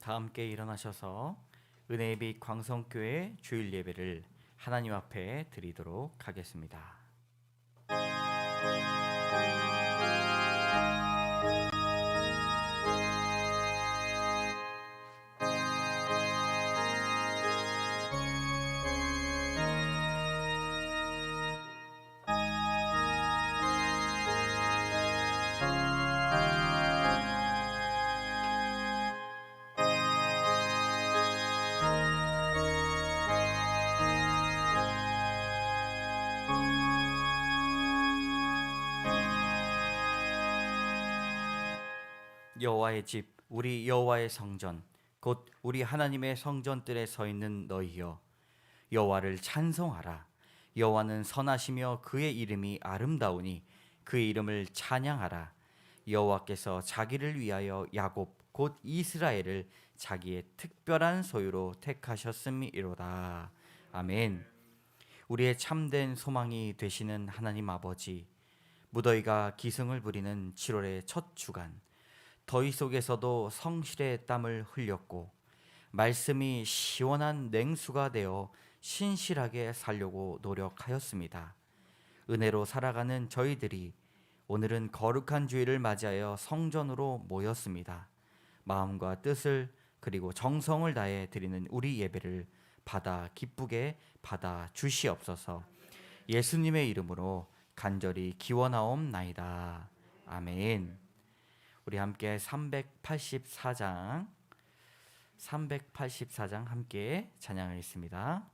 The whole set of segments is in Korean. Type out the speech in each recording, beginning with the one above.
다 함께 일어나셔서 은혜의 빛 광성교회 주일 예배를 하나님 앞에 드리도록 하겠습니다. 여호와의 집, 우리 여호와의 성전, 곧 우리 하나님의 성전들에 서 있는 너희여, 여호와를 찬송하라. 여호와는 선하시며 그의 이름이 아름다우니 그의 이름을 찬양하라. 여호와께서 자기를 위하여 야곱 곧 이스라엘을 자기의 특별한 소유로 택하셨음이로다. 아멘. 우리의 참된 소망이 되시는 하나님 아버지, 무더위가 기승을 부리는 7월의 첫 주간, 더위 속에서도 성실의 땀을 흘렸고 말씀이 시원한 냉수가 되어 신실하게 살려고 노력하였습니다. 은혜로 살아가는 저희들이 오늘은 거룩한 주일을 맞이하여 성전으로 모였습니다. 마음과 뜻을 그리고 정성을 다해 드리는 우리 예배를 받아 기쁘게 받아 주시옵소서. 예수님의 이름으로 간절히 기원하옵나이다. 아멘. 우리 함께 384장 함께 찬양하겠습니다.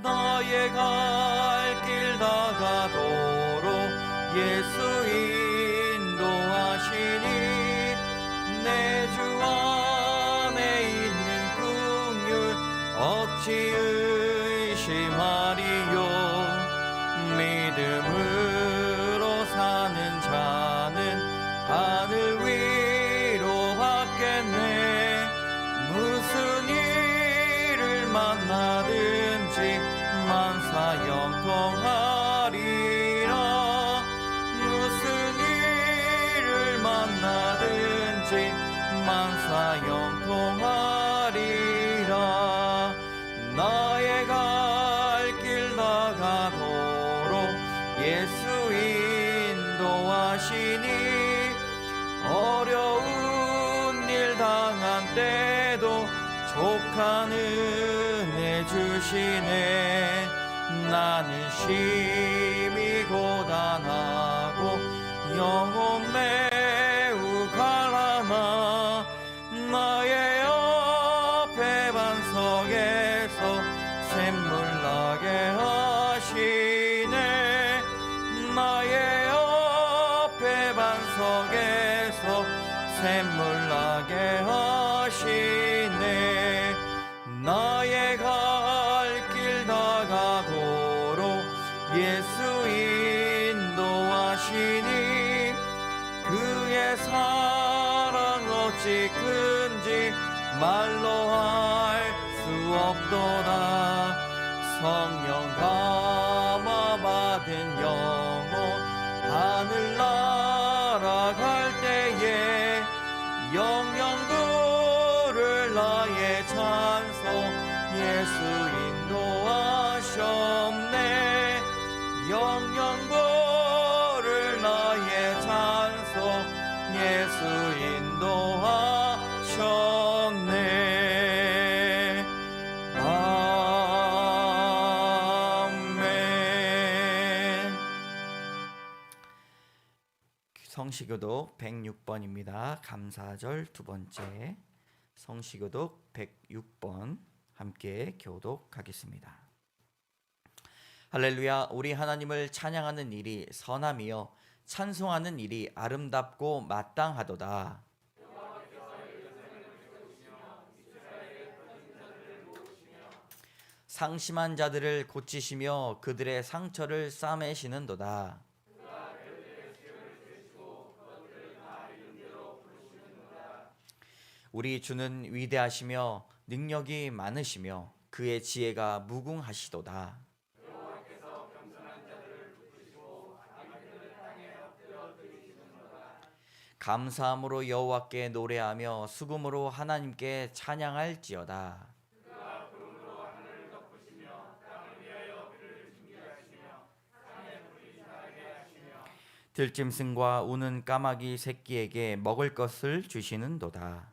나의 갈 길 다가도록 예수 인도하시니 내 주 안에 있는 긍휼 어찌 의심하리요. 믿음으로 사는 자는 하늘 위로 받겠네. 무슨 일을 만나든지 만사 형통하리라. 무슨 일을 만나든지 만사 형통하리라. 나의 갈 길 나가도록 예수 인도하시니 어려운 일 당한 때도 족한 은혜 주시네. 나는 심히 고단하고 영혼 매우 갈라나 나의 옆에 반석에서 샘물 나게 하시네. 나의 옆에 반석에서 샘물 나게 하시네. 나의 갈 길 다가도록 예수 인도하시니 그의 사랑 어찌 큰지 말로 할 수 없도다. 성령 감화 받은 영혼 하늘 날아갈 때에 영영 부를 나의 찬송 예수 인도하셨네. 영영 부를 나의 찬송 예수 인도하셨네. 아멘. 성시교독 106번입니다. 감사절 두 번째 성시교독 106번 함께 교독하겠습니다. 할렐루야. 우리 하나님을 찬양하는 일이 선함이요 찬송하는 일이 아름답고 마땅하도다. 상심한 자들을 고치시며 그들의 상처를 싸매시는도다. 우리 주는 위대하시며 능력이 많으시며 그의 지혜가 무궁하시도다. 감사함으로 여호와께 노래하며 수금으로 하나님께 찬양할지어다. 들짐승과 우는 까마귀 새끼에게 먹을 것을 주시는도다.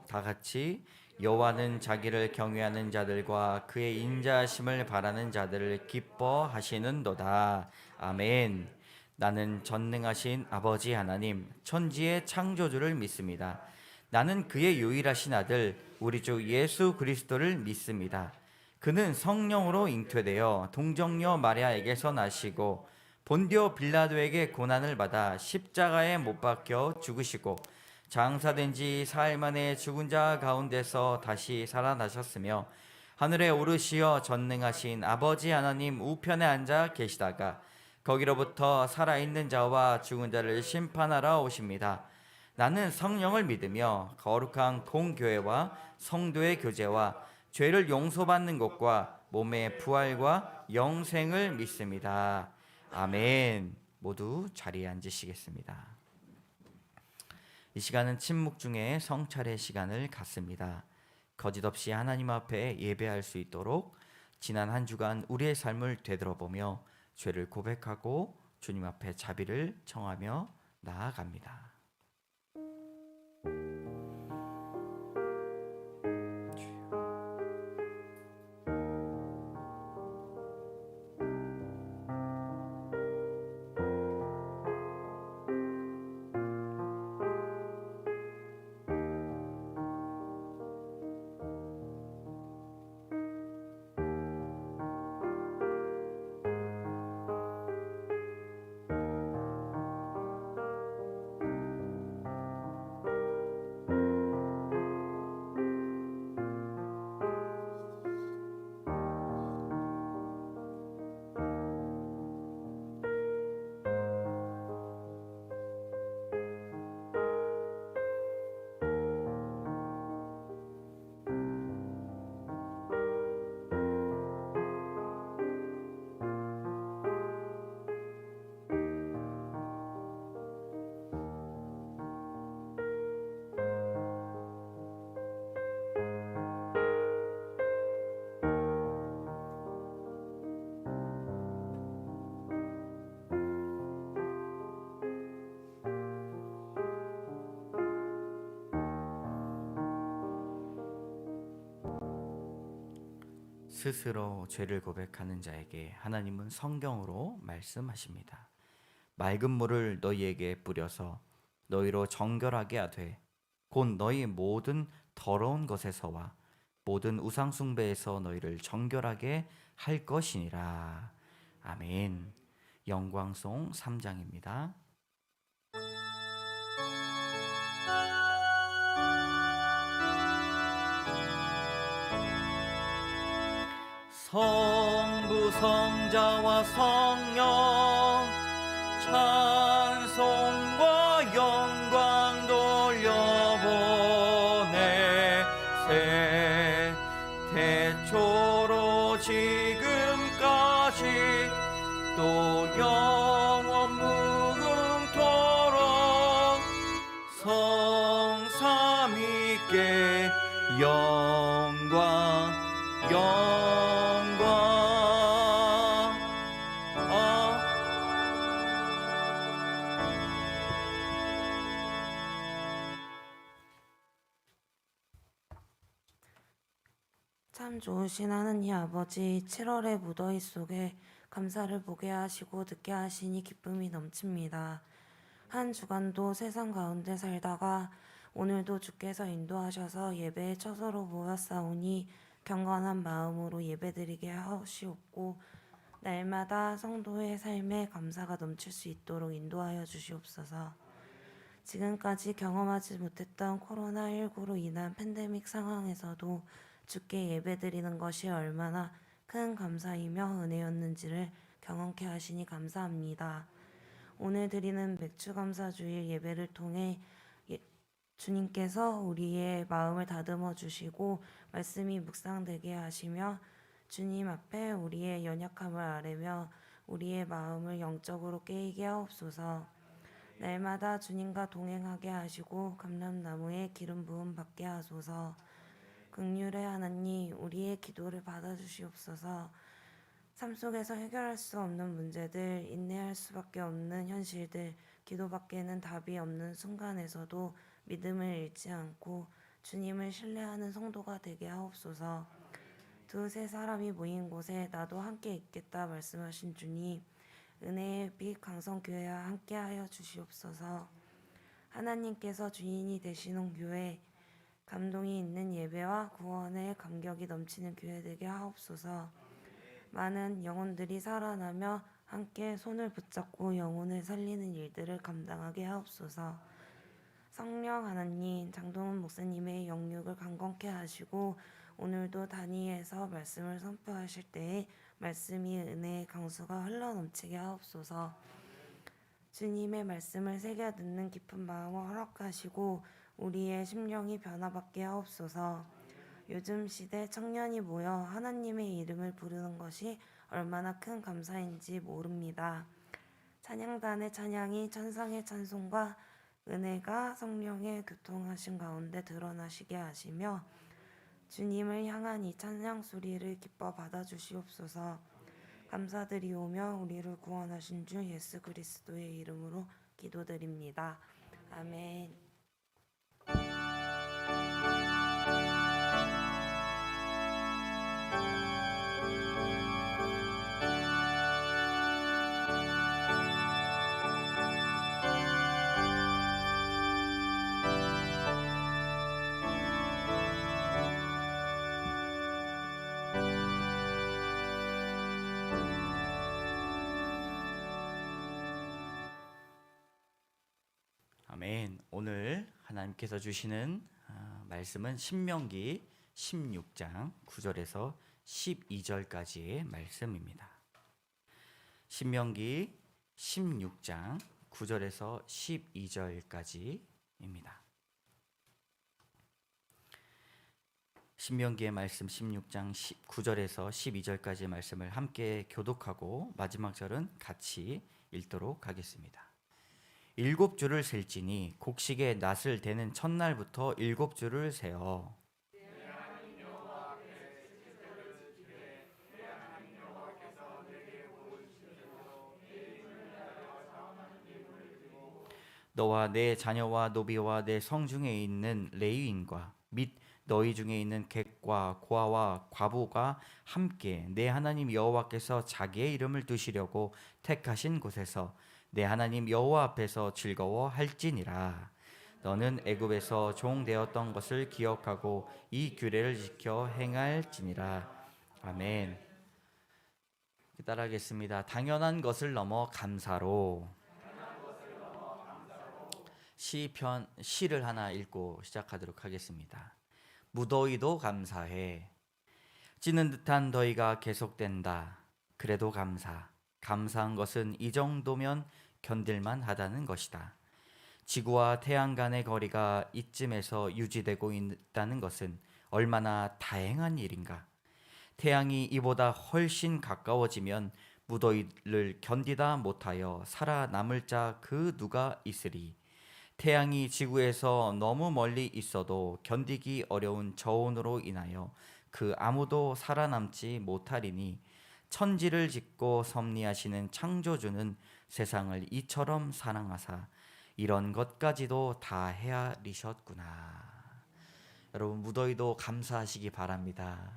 다 같이 여호와는 자기를 경외하는 자들과 그의 인자하심을 바라는 자들을 기뻐하시는도다. 아멘. 나는 전능하신 아버지 하나님 천지의 창조주를 믿습니다. 나는 그의 유일하신 아들 우리 주 예수 그리스도를 믿습니다. 그는 성령으로 잉태되어 동정녀 마리아에게서 나시고 본디오 빌라도에게 고난을 받아 십자가에 못 박혀 죽으시고 장사된 지 사흘 만에 죽은 자 가운데서 다시 살아나셨으며 하늘에 오르시어 전능하신 아버지 하나님 우편에 앉아 계시다가 거기로부터 살아있는 자와 죽은 자를 심판하러 오십니다. 나는 성령을 믿으며 거룩한 공교회와 성도의 교제와 죄를 용서받는 것과 몸의 부활과 영생을 믿습니다. 아멘. 모두 자리에 앉으시겠습니다. 이 시간은 침묵 중에 성찰의 시간을 갖습니다. 거짓없이 하나님 앞에 예배할 수 있도록 지난 한 주간 우리의 삶을 되돌아보며 죄를 고백하고 주님 앞에 자비를 청하며 나아갑니다. 스스로 죄를 고백하는 자에게 하나님은 성경으로 말씀하십니다. 맑은 물을 너희에게 뿌려서 너희로 정결하게 하되 곧 너희 모든 더러운 것에서와 모든 우상 숭배에서 너희를 정결하게 할 것이니라. 아멘. 영광송 3장입니다. 성부 성자와 성령 찬송과 영광 돌려보내 새 태초로 지금까지 또 영원 무궁토록 성삼위께 영광 참 좋으신 하느님 아버지, 7월의 무더위 속에 감사를 보게 하시고 듣게 하시니 기쁨이 넘칩니다. 한 주간도 세상 가운데 살다가 오늘도 주께서 인도하셔서 예배의 처소로 모였사오니 경건한 마음으로 예배드리게 하시옵고 날마다 성도의 삶에 감사가 넘칠 수 있도록 인도하여 주시옵소서. 지금까지 경험하지 못했던 코로나19로 인한 팬데믹 상황에서도 주께 예배드리는 것이 얼마나 큰 감사이며 은혜였는지를 경험케 하시니 감사합니다. 오늘 드리는 맥주감사주일 예배를 통해 주님께서 우리의 마음을 다듬어 주시고 말씀이 묵상되게 하시며 주님 앞에 우리의 연약함을 아뢰며 우리의 마음을 영적으로 깨이게 하옵소서. 날마다 주님과 동행하게 하시고 감람나무에 기름 부음 받게 하소서. 긍휼의 하나님, 우리의 기도를 받아주시옵소서. 삶 속에서 해결할 수 없는 문제들, 인내할 수밖에 없는 현실들, 기도밖에는 답이 없는 순간에서도 믿음을 잃지 않고 주님을 신뢰하는 성도가 되게 하옵소서. 두세 사람이 모인 곳에 나도 함께 있겠다 말씀하신 주님, 은혜의 빛 강성교회와 함께하여 주시옵소서. 하나님께서 주인이 되시는 교회, 감동이 있는 예배와 구원의 감격이 넘치는 교회 되게 하옵소서. 많은 영혼들이 살아나며 함께 손을 붙잡고 영혼을 살리는 일들을 감당하게 하옵소서. 성령 하나님, 장동훈 목사님의 영육을 강건케 하시고 오늘도 단위에서 말씀을 선포하실 때에 말씀이 은혜의 강수가 흘러넘치게 하옵소서. 주님의 말씀을 새겨 듣는 깊은 마음을 허락하시고 우리의 심령이 변화받게 하옵소서. 요즘 시대 청년이 모여 하나님의 이름을 부르는 것이 얼마나 큰 감사인지 모릅니다. 찬양단의 찬양이 천상의 찬송과 은혜가 성령의 교통하신 가운데 드러나시게 하시며 주님을 향한 이 찬양 소리를 기뻐 받아주시옵소서. 감사드리오며 우리를 구원하신 주 예수 그리스도의 이름으로 기도드립니다. 아멘. 아멘. 오늘 하나님께서 주시는 말씀은 신명기 16장 9절에서 12절까지의 말씀입니다. 신명기 16장 9절에서 12절까지입니다. 신명기의 말씀 16장 9절에서 12절까지의 말씀을 함께 교독하고 마지막 절은 같이 읽도록 하겠습니다. 7주를 셀지니 곡식의 낫을 대는 첫날부터 7주를 세어 너와 내 자녀와 노비와 내 성중에 있는 레위인과 및 너희 중에 있는 객과 고아와 과부가 함께 내 하나님 여호와께서 자기의 이름을 두시려고 택하신 곳에서 내 하나님 여호와 앞에서 즐거워할지니라. 너는 애굽에서 종 되었던 것을 기억하고 이 규례를 지켜 행할지니라. 아멘. 따라하겠습니다. 당연한 것을 넘어 감사로. 시를 하나 읽고 시작하도록 하겠습니다. 무더위도 감사해. 찌는 듯한 더위가 계속된다. 그래도 감사한 것은 이 정도면 견딜만 하다는 것이다. 지구와 태양 간의 거리가 이쯤에서 유지되고 있다는 것은 얼마나 다행한 일인가. 태양이 이보다 훨씬 가까워지면 무더위를 견디다 못하여 살아남을 자 그 누가 있으리. 태양이 지구에서 너무 멀리 있어도 견디기 어려운 저온으로 인하여 그 아무도 살아남지 못하리니 천지를 짓고 섭리하시는 창조주는 세상을 이처럼 사랑하사 이런 것까지도 다 헤아리셨구나. 여러분, 무더위도 감사하시기 바랍니다.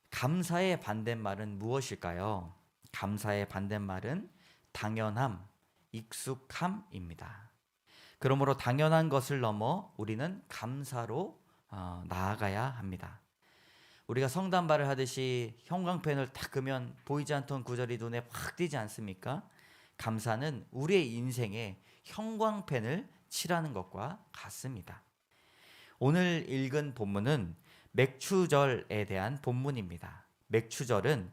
감사의 반대말은 무엇일까요? 감사의 반대말은 당연함, 익숙함입니다. 그러므로 당연한 것을 넘어 우리는 감사로 나아가야 합니다. 우리가 성단발을 하듯이 형광펜을 탁 끄면 보이지 않던 구절이 눈에 확 띄지 않습니까? 감사는 우리의 인생에 형광펜을 칠하는 것과 같습니다. 오늘 읽은 본문은 맥추절에 대한 본문입니다. 맥추절은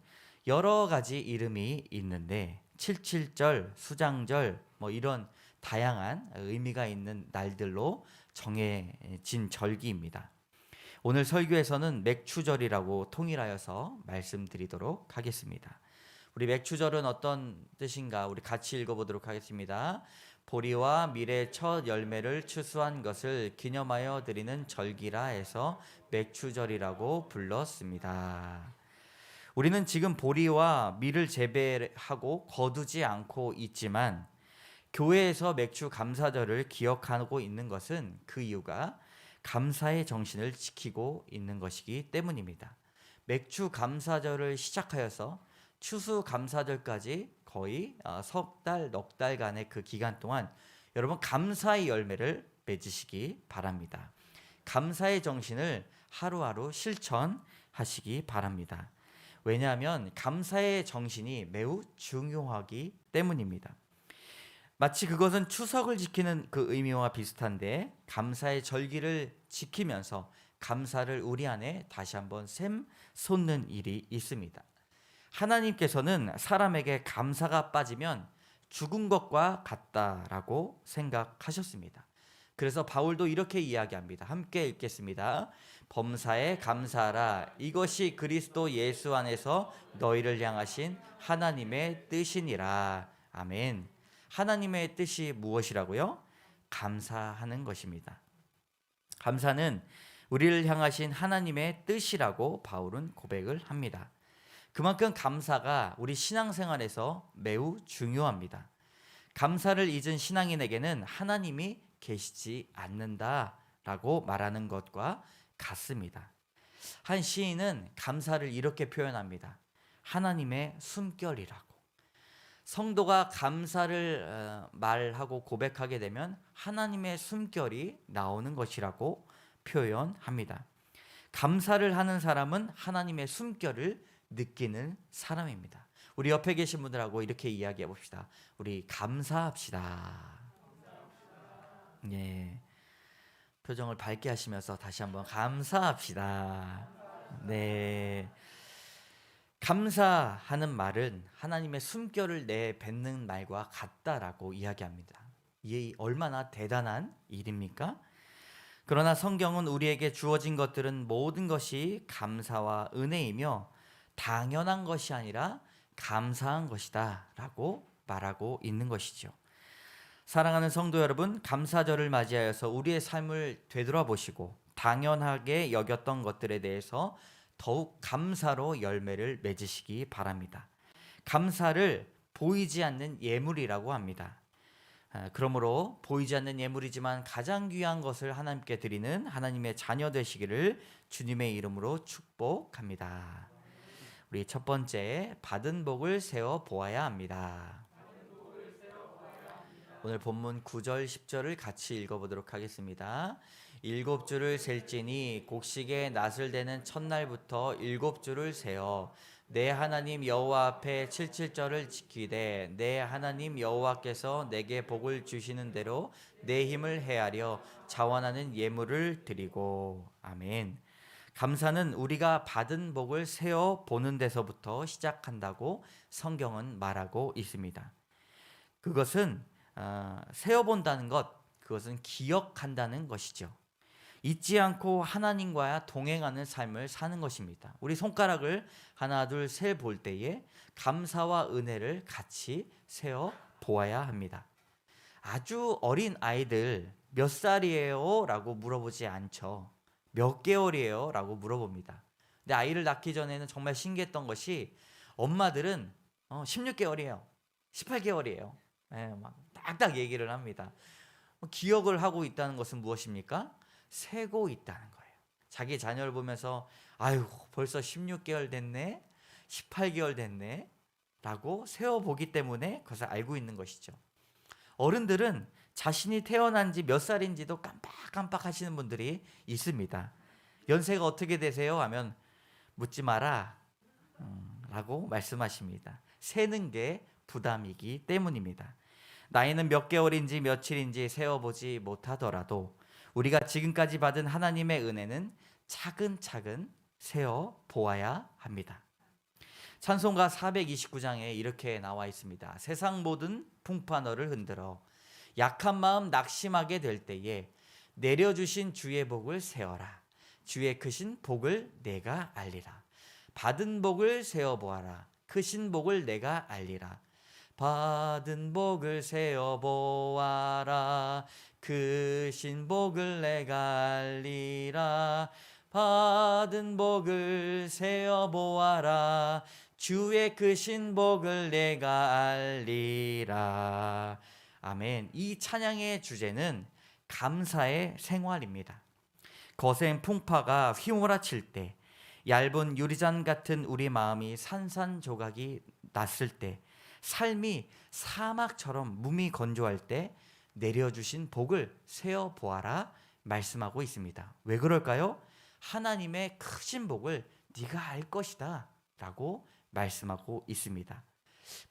여러 가지 이름이 있는데 칠칠절, 수장절 뭐 이런 다양한 의미가 있는 날들로 정해진 절기입니다. 오늘 설교에서는 맥추절이라고 통일하여서 말씀드리도록 하겠습니다. 우리 맥추절은 어떤 뜻인가? 우리 같이 읽어보도록 하겠습니다. 보리와 밀의 첫 열매를 추수한 것을 기념하여 드리는 절기라 해서 맥추절이라고 불렀습니다. 우리는 지금 보리와 밀을 재배하고 거두지 않고 있지만 교회에서 맥주 감사절을 기억하고 있는 것은 그 이유가 감사의 정신을 지키고 있는 것이기 때문입니다. 맥주 감사절을 시작하여서 추수 감사절까지 거의 석 달, 넉 달간의 그 기간 동안 여러분 감사의 열매를 맺으시기 바랍니다. 감사의 정신을 하루하루 실천하시기 바랍니다. 왜냐하면 감사의 정신이 매우 중요하기 때문입니다. 마치 그것은 추석을 지키는 그 의미와 비슷한데 감사의 절기를 지키면서 감사를 우리 안에 다시 한번 샘솟는 일이 있습니다. 하나님께서는 사람에게 감사가 빠지면 죽은 것과 같다라고 생각하셨습니다. 그래서 바울도 이렇게 이야기합니다. 함께 읽겠습니다. 범사에 감사하라. 이것이 그리스도 예수 안에서 너희를 향하신 하나님의 뜻이니라. 아멘. 하나님의 뜻이 무엇이라고요? 감사하는 것입니다. 감사는 우리를 향하신 하나님의 뜻이라고 바울은 고백을 합니다. 그만큼 감사가 우리 신앙생활에서 매우 중요합니다. 감사를 잊은 신앙인에게는 하나님이 계시지 않는다라고 말하는 것과 같습니다. 한 시인은 감사를 이렇게 표현합니다. 하나님의 숨결이라고. 성도가 감사를 말하고 고백하게 되면 하나님의 숨결이 나오는 것이라고 표현합니다. 감사를 하는 사람은 하나님의 숨결을 느끼는 사람입니다. 우리 옆에 계신 분들하고 이렇게 이야기해 봅시다. 우리 감사합시다. 예. 표정을 밝게 하시면서 다시 한번 감사합시다. 네. 감사하는 말은 하나님의 숨결을 내뱉는 말과 같다라고 이야기합니다. 이게 얼마나 대단한 일입니까? 그러나 성경은 우리에게 주어진 것들은 모든 것이 감사와 은혜이며 당연한 것이 아니라 감사한 것이다 라고 말하고 있는 것이죠. 사랑하는 성도 여러분, 감사절을 맞이하여서 우리의 삶을 되돌아보시고 당연하게 여겼던 것들에 대해서 더욱 감사로 열매를 맺으시기 바랍니다. 감사를 보이지 않는 예물이라고 합니다. 그러므로 보이지 않는 예물이지만 가장 귀한 것을 하나님께 드리는 하나님의 자녀 되시기를 주님의 이름으로 축복합니다. 우리 첫 번째, 받은 복을 세어 보아야 합니다. 오늘 본문 9절 10절을 같이 읽어보도록 하겠습니다. 7주를 셀지니 곡식의 낫을 대는 첫날부터 7주를 세어 내 하나님 여호와 앞에 77절을 지키되 내 하나님 여호와께서 내게 복을 주시는 대로 내 힘을 헤아려 자원하는 예물을 드리고. 아멘. 감사는 우리가 받은 복을 세어 보는 데서부터 시작한다고 성경은 말하고 있습니다. 그것은 세어본다는 것, 그것은 기억한다는 것이죠. 잊지 않고 하나님과 동행하는 삶을 사는 것입니다. 우리 손가락을 하나 둘 세 볼 때에 감사와 은혜를 같이 세어 보아야 합니다. 아주 어린 아이들 몇 살이에요? 라고 물어보지 않죠. 몇 개월이에요? 라고 물어봅니다. 근데 아이를 낳기 전에는 정말 신기했던 것이 엄마들은 16개월이에요. 18개월이에요. 네, 막 딱딱 얘기를 합니다. 기억을 하고 있다는 것은 무엇입니까? 세고 있다는 거예요. 자기 자녀를 보면서 아유 벌써 16개월 됐네, 18개월 됐네 라고 세어보기 때문에 그것을 알고 있는 것이죠. 어른들은 자신이 태어난 지 몇 살인지도 깜빡깜빡 하시는 분들이 있습니다. 연세가 어떻게 되세요? 하면 묻지 마라 라고 말씀하십니다. 세는 게 부담이기 때문입니다. 나이는 몇 개월인지 며칠인지 세어보지 못하더라도 우리가 지금까지 받은 하나님의 은혜는 차근차근 세어 보아야 합니다. 찬송가 429장에 이렇게 나와 있습니다. 세상 모든 풍파 너를 흔들어 약한 마음 낙심하게 될 때에 내려주신 주의 복을 세어라. 주의 크신 복을 내가 알리라. 받은 복을 세어보아라. 크신 복을 내가 알리라. 받은 복을 세어보아라. 크신 복을 내가 알리라. 받은 복을 세어보아라. 주의 크신 복을 내가 알리라. 아멘. 이 찬양의 주제는 감사의 생활입니다. 거센 풍파가 휘몰아칠 때, 얇은 유리잔 같은 우리 마음이 산산조각이 났을 때, 삶이 사막처럼 몸이 건조할 때 내려주신 복을 세어 보아라 말씀하고 있습니다. 왜 그럴까요? 하나님의 크신 복을 네가 알 것이다 라고 말씀하고 있습니다.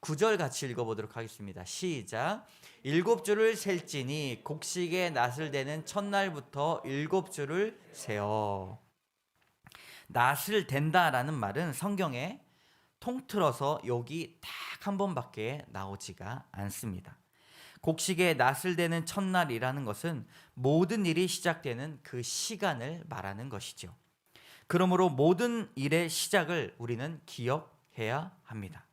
9절 같이 읽어보도록 하겠습니다. 시작. 7주를 셀지니 곡식의 낫을 대는 첫날부터 7주를 세어. 낫을 댄다라는 말은 성경에 통틀어서 여기 딱 한 번밖에 나오지가 않습니다. 곡식의 낫을 대는 첫날이라는 것은 모든 일이 시작되는 그 시간을 말하는 것이죠. 그러므로 모든 일의 시작을 우리는 기억해야 합니다.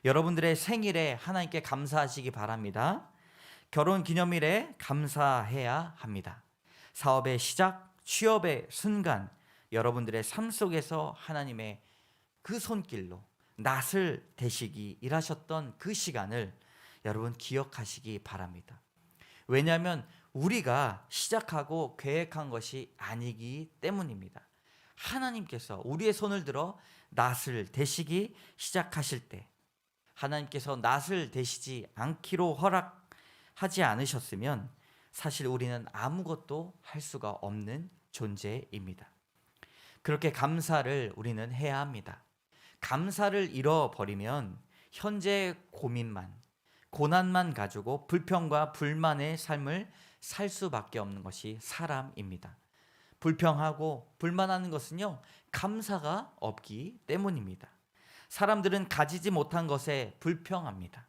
여러분들의 생일에 하나님께 감사하시기 바랍니다. 결혼 기념일에 감사해야 합니다. 사업의 시작, 취업의 순간, 여러분들의 삶 속에서 하나님의 그 손길로 낫을 대시기 일하셨던 그 시간을 여러분 기억하시기 바랍니다. 왜냐하면 우리가 시작하고 계획한 것이 아니기 때문입니다. 하나님께서 우리의 손을 들어 낫을 대시기 시작하실 때 하나님께서 낫을 대시지 않기로 허락하지 않으셨으면 사실 우리는 아무것도 할 수가 없는 존재입니다. 그렇게 감사를 우리는 해야 합니다. 감사를 잃어버리면 현재 고민만, 고난만 가지고 불평과 불만의 삶을 살 수밖에 없는 것이 사람입니다. 불평하고 불만하는 것은요, 감사가 없기 때문입니다. 사람들은 가지지 못한 것에 불평합니다.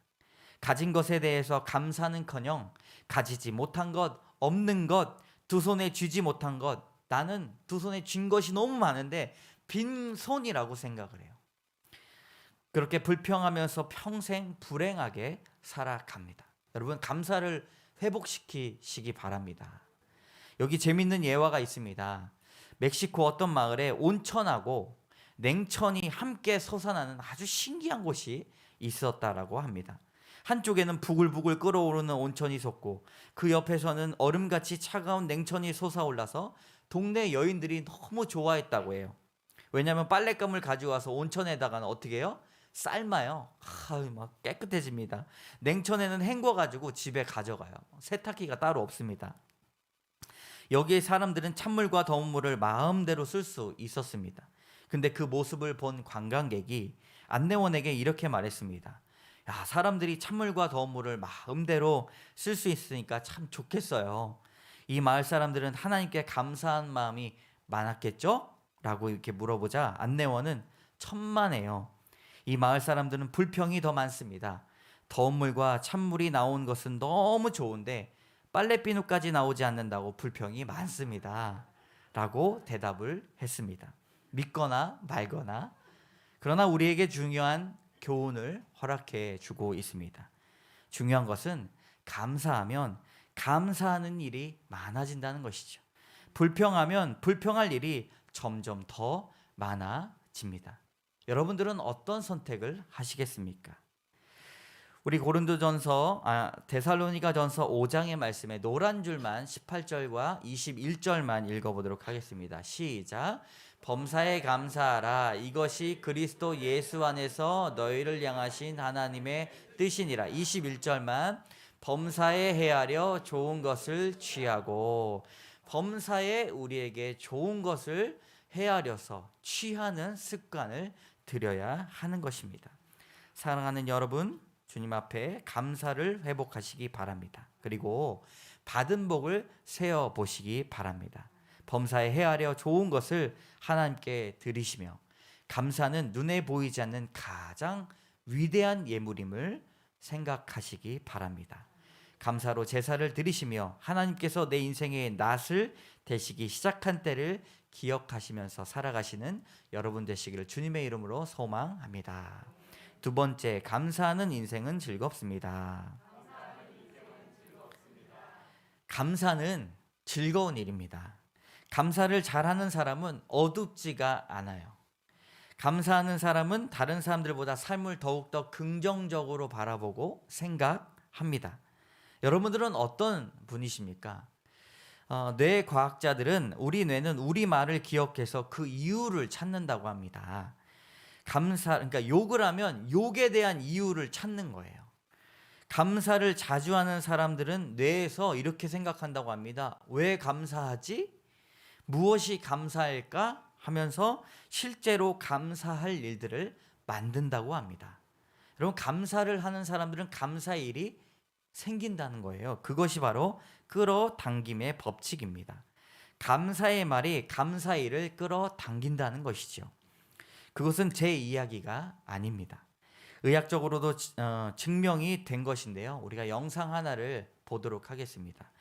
가진 것에 대해서 감사는커녕 가지지 못한 것, 없는 것, 두 손에 쥐지 못한 것, 나는 두 손에 쥔 것이 너무 많은데 빈손이라고 생각을 해요. 그렇게 불평하면서 평생 불행하게 살아갑니다. 여러분, 감사를 회복시키시기 바랍니다. 여기 재밌는 예화가 있습니다. 멕시코 어떤 마을에 온천하고 냉천이 함께 솟아나는 아주 신기한 곳이 있었다라고 합니다. 한쪽에는 부글부글 끓어오르는 온천이 솟고 그 옆에서는 얼음같이 차가운 냉천이 솟아올라서 동네 여인들이 너무 좋아했다고 해요. 왜냐하면 빨랫감을 가져와서 온천에다가는 어떻게 해요? 삶아요. 막 깨끗해집니다. 냉천에는 헹궈가지고 집에 가져가요. 세탁기가 따로 없습니다. 여기에 사람들은 찬물과 더운 물을 마음대로 쓸 수 있었습니다. 근데 그 모습을 본 관광객이 안내원에게 이렇게 말했습니다. 야, 사람들이 찬물과 더운 물을 마음대로 쓸 수 있으니까 참 좋겠어요. 이 마을 사람들은 하나님께 감사한 마음이 많았겠죠? 라고 이렇게 물어보자 안내원은 천만에요. 이 마을 사람들은 불평이 더 많습니다. 더운 물과 찬물이 나온 것은 너무 좋은데 빨래비누까지 나오지 않는다고 불평이 많습니다. 라고 대답을 했습니다. 믿거나 말거나. 그러나 우리에게 중요한 교훈을 허락해 주고 있습니다. 중요한 것은 감사하면 감사하는 일이 많아진다는 것이죠. 불평하면 불평할 일이 점점 더 많아집니다. 여러분들은 어떤 선택을 하시겠습니까? 우리 데살로니가전서 5장의 말씀에 노란 줄만 18절과 21절만 읽어보도록 하겠습니다. 시작. 범사에 감사하라. 이것이 그리스도 예수 안에서 너희를 향하신 하나님의 뜻이니라. 21절만. 범사에 헤아려 좋은 것을 취하고, 범사에 우리에게 좋은 것을 헤아려서 취하는 습관을 들여야 하는 것입니다. 사랑하는 여러분, 주님 앞에 감사를 회복하시기 바랍니다. 그리고 받은 복을 세어 보시기 바랍니다. 범사에 헤아려 좋은 것을 하나님께 드리시며 감사는 눈에 보이지 않는 가장 위대한 예물임을 생각하시기 바랍니다. 감사로 제사를 드리시며 하나님께서 내 인생의 낫을 되시기 시작한 때를 기억하시면서 살아가시는 여러분 되시기를 주님의 이름으로 소망합니다. 두 번째, 감사하는 인생은 즐겁습니다. 감사는 즐거운 일입니다. 감사를 잘하는 사람은 어둡지가 않아요. 감사하는 사람은 다른 사람들보다 삶을 더욱더 긍정적으로 바라보고 생각합니다. 여러분들은 어떤 분이십니까? 뇌 과학자들은 우리 뇌는 우리 말을 기억해서 그 이유를 찾는다고 합니다. 그러니까 욕을 하면 욕에 대한 이유를 찾는 거예요. 감사를 자주 하는 사람들은 뇌에서 이렇게 생각한다고 합니다. 왜 감사하지? 무엇이 감사할까? 하면서 실제로 감사할 일들을 만든다고 합니다. 여러분, 감사를 하는 사람들은 감사의 일이 생긴다는 거예요. 그것이 바로 끌어당김의 법칙입니다. 감사의 말이 감사의 일을 끌어당긴다는 것이죠. 그것은 제 이야기가 아닙니다. 의학적으로도 증명이 된 것인데요. 우리가 영상 하나를 보도록 하겠습니다.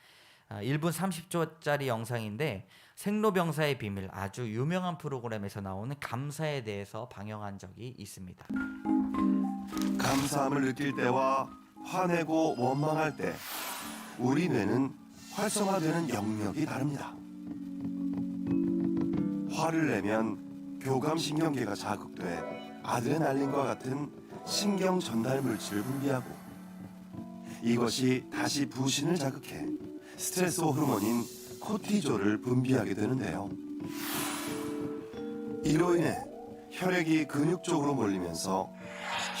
1분 30초짜리 영상인데 생로병사의 비밀, 아주 유명한 프로그램에서 나오는 감사에 대해서 방영한 적이 있습니다. 감사함을 느낄 때와 화내고 원망할 때 우리 뇌는 활성화되는 영역이 다릅니다. 화를 내면 교감신경계가 자극돼 아드레날린과 같은 신경 전달 물질을 분비하고 이것이 다시 부신을 자극해 스트레스 호르몬인 코티졸을 분비하게 되는데요. 이로 인해 혈액이 근육 쪽으로 몰리면서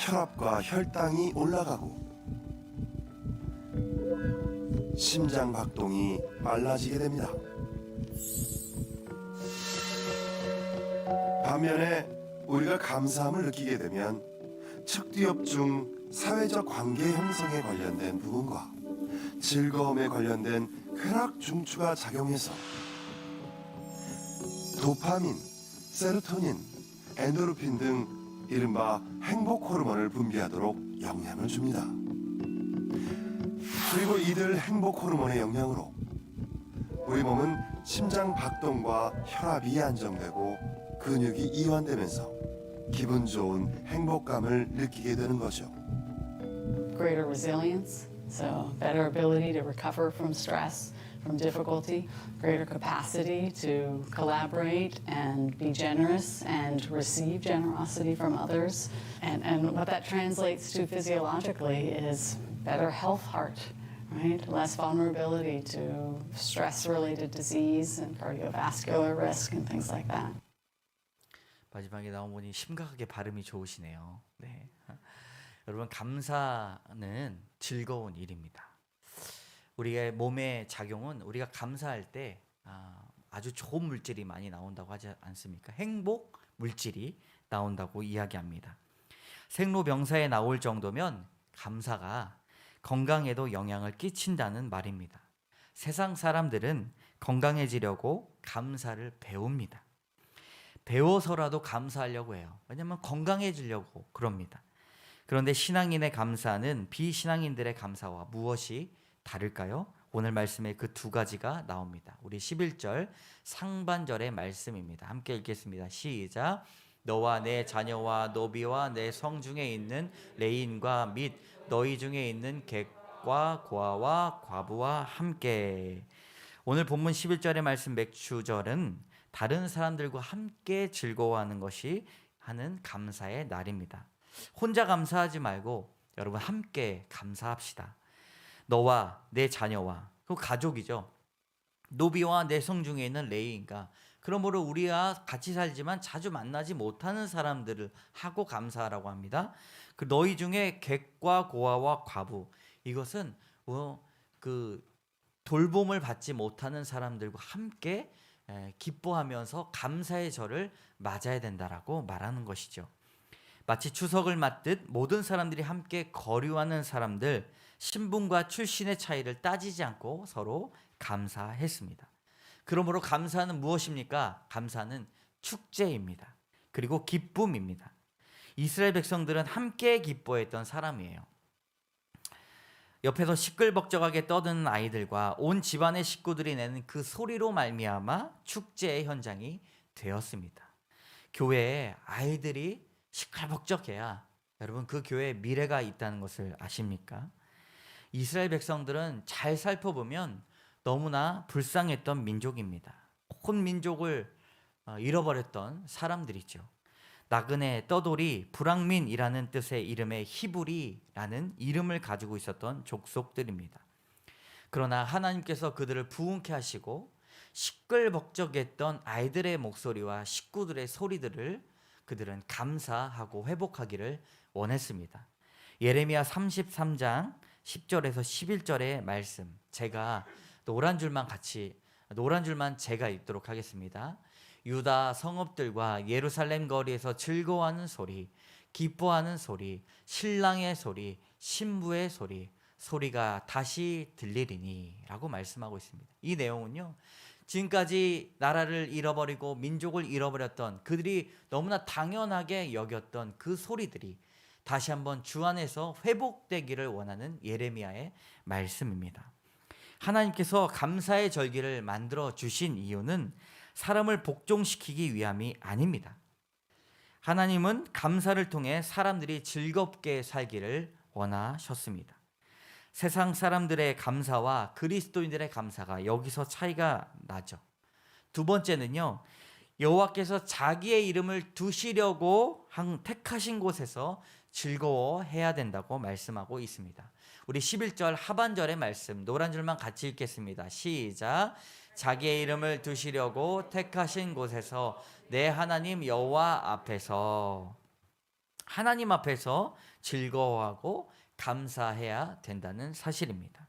혈압과 혈당이 올라가고 심장 박동이 빨라지게 됩니다. 반면에 우리가 감사함을 느끼게 되면 측뒤엽 중 사회적 관계 형성에 관련된 부분과 즐거움에 관련된 쾌락 중추가 작용해서 도파민, 세로토닌, 엔도르핀 등 이른바 행복 호르몬을 분비하도록 영향을 줍니다. 그리고 이들 행복 호르몬의 영향으로 우리 몸은 심장 박동과 혈압이 안정되고 근육이 이완되면서 기분 좋은 행복감을 느끼게 되는 거죠. Greater resilience, so better ability to recover from stress, from difficulty, greater capacity to collaborate and be generous and receive generosity from others. And what that translates to physiologically is better health heart, right? Less vulnerability to stress-related disease and cardiovascular risk and things like that. 마지막에 나온 분이 심각하게 발음이 좋으시네요. 네. 여러분, 감사는 즐거운 일입니다. 우리의 몸의 작용은 우리가 감사할 때 아주 좋은 물질이 많이 나온다고 하지 않습니까? 행복 물질이 나온다고 이야기합니다. 생로병사에 나올 정도면 감사가 건강에도 영향을 끼친다는 말입니다. 세상 사람들은 건강해지려고 감사를 배웁니다. 배워서라도 감사하려고 해요. 왜냐하면 건강해지려고 그럽니다. 그런데 신앙인의 감사는 비신앙인들의 감사와 무엇이 다를까요? 오늘 말씀에 그 두 가지가 나옵니다. 우리 11절 상반절의 말씀입니다. 함께 읽겠습니다. 시작. 너와 내 자녀와 노비와 내 성중에 있는 레인과 및 너희 중에 있는 객과 고아와 과부와 함께. 오늘 본문 11절의 말씀 맥주절은 다른 사람들과 함께 즐거워하는 것이 하는 감사의 날입니다. 혼자 감사하지 말고 여러분 함께 감사합시다. 너와 내 자녀와, 그 가족이죠. 노비와 내 성중에 있는 레위인과, 그러므로 우리와 같이 살지만 자주 만나지 못하는 사람들을 하고 감사하라고 합니다. 그 너희 중에 객과 고아와 과부, 이것은 그 돌봄을 받지 못하는 사람들과 함께 기뻐하면서 감사의 절을 맞아야 된다라고 말하는 것이죠. 마치 추석을 맞듯 모든 사람들이 함께 거류하는 사람들, 신분과 출신의 차이를 따지지 않고 서로 감사했습니다. 그러므로 감사는 무엇입니까? 감사는 축제입니다. 그리고 기쁨입니다. 이스라엘 백성들은 함께 기뻐했던 사람이에요. 옆에서 시끌벅적하게 떠드는 아이들과 온 집안의 식구들이 내는 그 소리로 말미암아 축제의 현장이 되었습니다. 교회에 아이들이 시끌벅적해야 여러분 그 교회에 미래가 있다는 것을 아십니까? 이스라엘 백성들은 잘 살펴보면 너무나 불쌍했던 민족입니다. 온 민족을 잃어버렸던 사람들이죠. 나그네, 떠돌이, 불황민이라는 뜻의 이름의 히브리라는 이름을 가지고 있었던 족속들입니다. 그러나 하나님께서 그들을 부흥케 하시고 시끌벅적했던 아이들의 목소리와 식구들의 소리들을 그들은 감사하고 회복하기를 원했습니다. 예레미야 33장 10절에서 11절의 말씀, 제가 노란 줄만 제가 읽도록 하겠습니다. 유다 성읍들과 예루살렘 거리에서 즐거워하는 소리, 기뻐하는 소리, 신랑의 소리, 신부의 소리, 소리가 다시 들리리니 라고 말씀하고 있습니다. 이 내용은요, 지금까지 나라를 잃어버리고 민족을 잃어버렸던 그들이 너무나 당연하게 여겼던 그 소리들이 다시 한번 주 안에서 회복되기를 원하는 예레미야의 말씀입니다. 하나님께서 감사의 절기를 만들어 주신 이유는 사람을 복종시키기 위함이 아닙니다. 하나님은 감사를 통해 사람들이 즐겁게 살기를 원하셨습니다. 세상 사람들의 감사와 그리스도인들의 감사가 여기서 차이가 나죠. 두 번째는요, 여호와께서 자기의 이름을 두시려고 택하신 곳에서 즐거워해야 된다고 말씀하고 있습니다. 우리 11절 하반절의 말씀 노란 줄만 같이 읽겠습니다. 시작. 자기의 이름을 두시려고 택하신 곳에서 내 하나님 여호와 앞에서, 하나님 앞에서 즐거워하고 감사해야 된다는 사실입니다.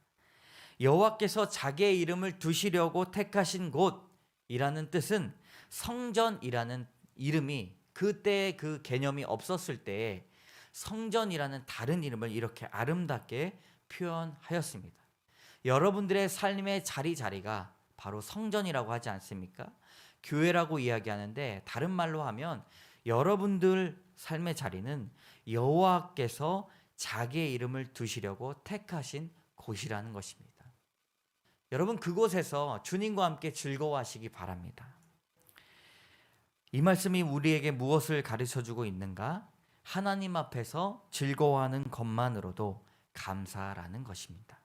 여호와께서 자기의 이름을 두시려고 택하신 곳이라는 뜻은 성전이라는 이름이 그때 그 개념이 없었을 때에 성전이라는 다른 이름을 이렇게 아름답게 표현하였습니다. 여러분들의 삶의 자리가 바로 성전이라고 하지 않습니까? 교회라고 이야기하는데 다른 말로 하면 여러분들 삶의 자리는 여호와께서 자기의 이름을 두시려고 택하신 곳이라는 것입니다. 여러분 그곳에서 주님과 함께 즐거워하시기 바랍니다. 이 말씀이 우리에게 무엇을 가르쳐주고 있는가? 하나님 앞에서 즐거워하는 것만으로도 감사라는 것입니다.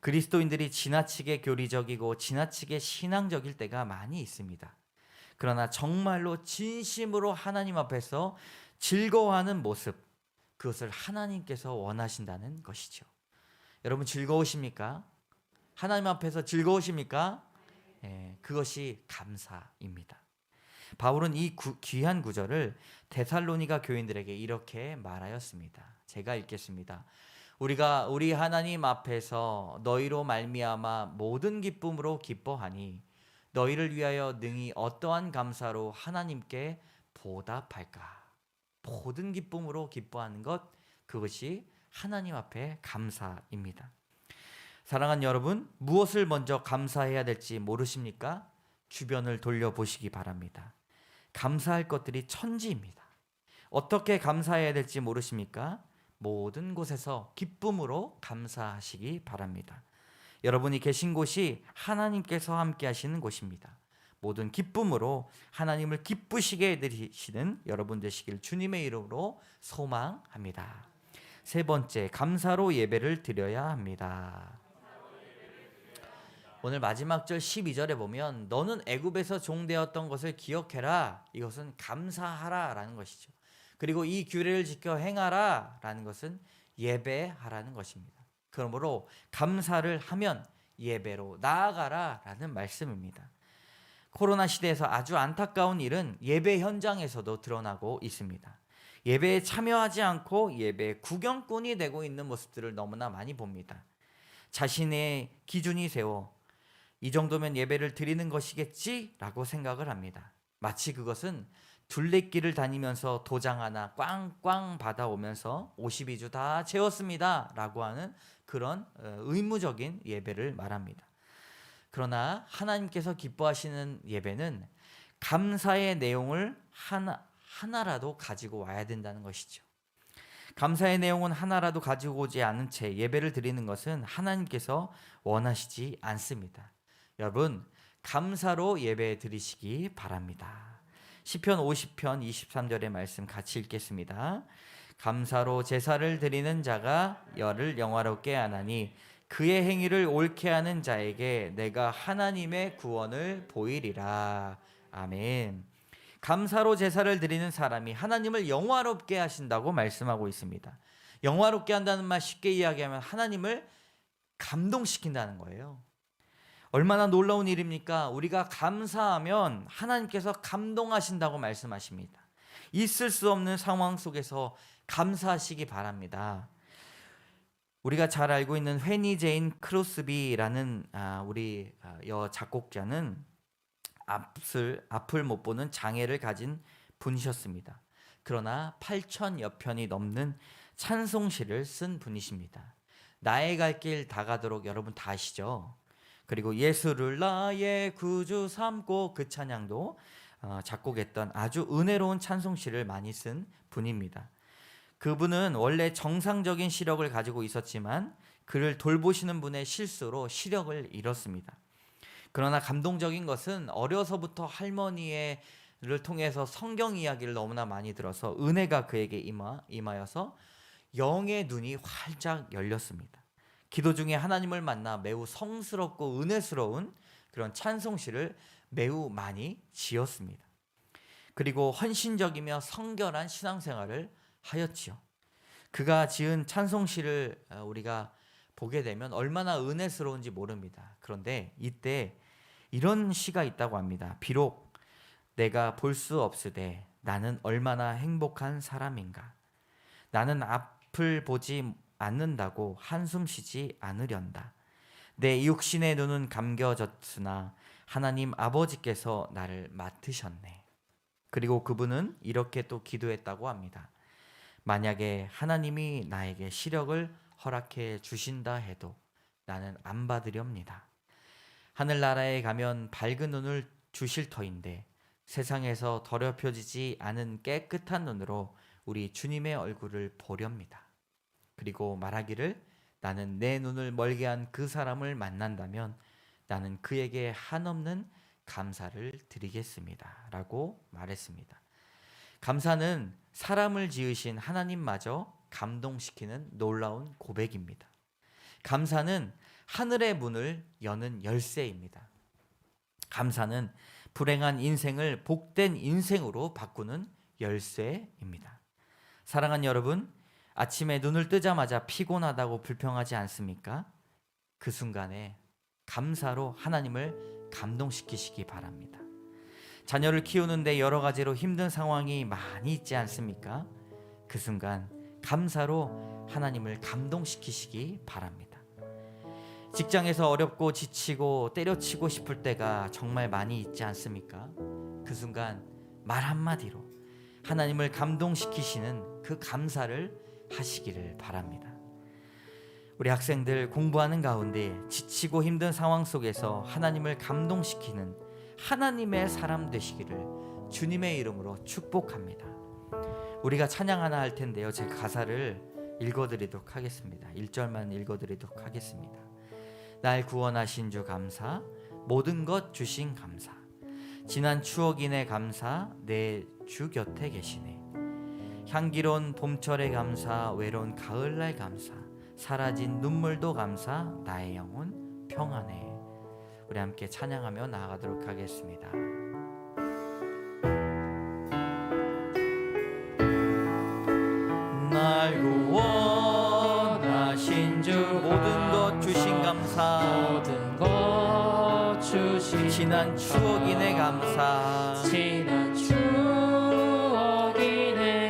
그리스도인들이 지나치게 교리적이고 지나치게 신앙적일 때가 많이 있습니다. 그러나 정말로 진심으로 하나님 앞에서 즐거워하는 모습, 그것을 하나님께서 원하신다는 것이죠. 여러분 즐거우십니까? 하나님 앞에서 즐거우십니까? 그것이 감사입니다. 바울은 이 귀한 구절을 데살로니가 교인들에게 이렇게 말하였습니다. 제가 읽겠습니다. 우리가 우리 하나님 앞에서 너희로 말미암아 모든 기쁨으로 기뻐하니 너희를 위하여 능히 어떠한 감사로 하나님께 보답할까? 모든 기쁨으로 기뻐하는 것, 그것이 하나님 앞에 감사입니다. 사랑하는 여러분, 무엇을 먼저 감사해야 될지 모르십니까? 주변을 돌려보시기 바랍니다. 감사할 것들이 천지입니다. 어떻게 감사해야 될지 모르십니까? 모든 곳에서 기쁨으로 감사하시기 바랍니다. 여러분이 계신 곳이 하나님께서 함께 하시는 곳입니다. 모든 기쁨으로 하나님을 기쁘시게 해드리시는 여러분 되시길 주님의 이름으로 소망합니다. 세 번째, 감사로 예배를 드려야 합니다. 오늘 마지막 절 12절에 보면 너는 애굽에서 종되었던 것을 기억해라. 이것은 감사하라 라는 것이죠. 그리고 이 규례를 지켜 행하라 라는 것은 예배하라는 것입니다. 그러므로 감사를 하면 예배로 나아가라 라는 말씀입니다. 코로나 시대에서 아주 안타까운 일은 예배 현장에서도 드러나고 있습니다. 예배에 참여하지 않고 예배 구경꾼이 되고 있는 모습들을 너무나 많이 봅니다. 자신의 기준이 세워 이 정도면 예배를 드리는 것이겠지라고 생각을 합니다. 마치 그것은 둘레길을 다니면서 도장 하나 꽝꽝 받아오면서 52주 다 채웠습니다 라고 하는 그런 의무적인 예배를 말합니다. 그러나 하나님께서 기뻐하시는 예배는 감사의 내용을 하나라도 가지고 와야 된다는 것이죠. 감사의 내용은 하나라도 가지고 오지 않은 채 예배를 드리는 것은 하나님께서 원하시지 않습니다. 여러분, 감사로 예배 드리시기 바랍니다. 시편 50편 23절의 말씀 같이 읽겠습니다. 감사로 제사를 드리는 자가 열을 영화롭게 하나니 그의 행위를 옳게 하는 자에게 내가 하나님의 구원을 보이리라. 아멘. 감사로 제사를 드리는 사람이 하나님을 영화롭게 하신다고 말씀하고 있습니다. 영화롭게 한다는 말 쉽게 이야기하면 하나님을 감동시킨다는 거예요. 얼마나 놀라운 일입니까? 우리가 감사하면 하나님께서 감동하신다고 말씀하십니다. 있을 수 없는 상황 속에서 감사하시기 바랍니다. 우리가 잘 알고 있는 회니 제인 크로스비라는 우리 작곡자는 앞을 못 보는 장애를 가진 분이셨습니다. 그러나 8,000여 편이 넘는 찬송시를 쓴 분이십니다. 나의 갈 길 다가도록 여러분 다 아시죠? 그리고 예수를 나의 구주 삼고 그 찬양도 작곡했던 아주 은혜로운 찬송시를 많이 쓴 분입니다. 그분은 원래 정상적인 시력을 가지고 있었지만 그를 돌보시는 분의 실수로 시력을 잃었습니다. 그러나 감동적인 것은 어려서부터 할머니를 통해서 성경 이야기를 너무나 많이 들어서 은혜가 그에게 임하여서 영의 눈이 활짝 열렸습니다. 기도 중에 하나님을 만나 매우 성스럽고 은혜스러운 그런 찬송시를 매우 많이 지었습니다. 그리고 헌신적이며 성결한 신앙생활을 하였지요. 그가 지은 찬송시를 우리가 보게 되면 얼마나 은혜스러운지 모릅니다. 그런데 이때 이런 시가 있다고 합니다. 비록 내가 볼 수 없으되 나는 얼마나 행복한 사람인가. 나는 앞을 보지 않는다고 한숨 쉬지 않으련다. 내 육신의 눈은 감겨졌으나 하나님 아버지께서 나를 맡으셨네. 그리고 그분은 이렇게 또 기도했다고 합니다. 만약에 하나님이 나에게 시력을 허락해 주신다 해도 나는 안 받으렵니다. 하늘나라에 가면 밝은 눈을 주실 터인데 세상에서 더럽혀지지 않은 깨끗한 눈으로 우리 주님의 얼굴을 보렵니다. 그리고 말하기를 나는 내 눈을 멀게 한 그 사람을 만난다면 나는 그에게 한없는 감사를 드리겠습니다. 라고 말했습니다. 감사는 사람을 지으신 하나님마저 감동시키는 놀라운 고백입니다. 감사는 하늘의 문을 여는 열쇠입니다. 감사는 불행한 인생을 복된 인생으로 바꾸는 열쇠입니다. 사랑하는 여러분, 아침에 눈을 뜨자마자 피곤하다고 불평하지 않습니까? 그 순간에 감사로 하나님을 감동시키시기 바랍니다. 자녀를 키우는데 여러 가지로 힘든 상황이 많이 있지 않습니까? 그 순간 감사로 하나님을 감동시키시기 바랍니다. 직장에서 어렵고 지치고 때려치고 싶을 때가 정말 많이 있지 않습니까? 그 순간 말 한마디로 하나님을 감동시키시는 그 감사를 하시기를 바랍니다. 우리 학생들 공부하는 가운데 지치고 힘든 상황 속에서 하나님을 감동시키는 하나님의 사람 되시기를 주님의 이름으로 축복합니다. 우리가 찬양 하나 할 텐데요. 제가 가사를 읽어드리도록 하겠습니다. 1절만 읽어드리도록 하겠습니다. 날 구원하신 주 감사, 모든 것 주신 감사, 지난 추억이네 감사, 내 주 곁에 계시네. 향기로운 봄철의 감사, 외로운 가을날 감사, 사라진 눈물도 감사, 나의 영혼 평안해. 우리 함께 찬양하며 나아가도록 하겠습니다. 날 구원하신 주 모든 것 주신 감사, 모든 것 주신 지난 추억이네 감사, 지난 추억이네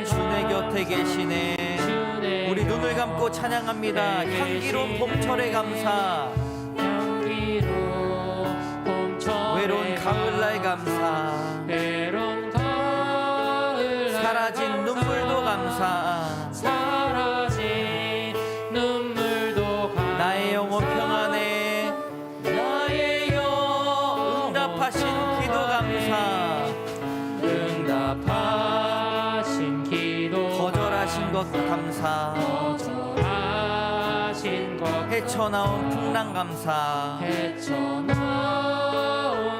주내 곁에 계시네. 주내 우리 눈을 감고 찬양합니다. 향기로운 봄철의 감사, 향기로운 봄철의 외로운 가을날 감사, 외로운 가을날 사라진 눈물도 감사, 사라진 눈물도 감사 나의 영혼 평안해. 나의 영 응답하신 기도 감사, 응답하신 것 감사 거절하신 것 헤쳐나온 풍랑 감사 헤쳐나온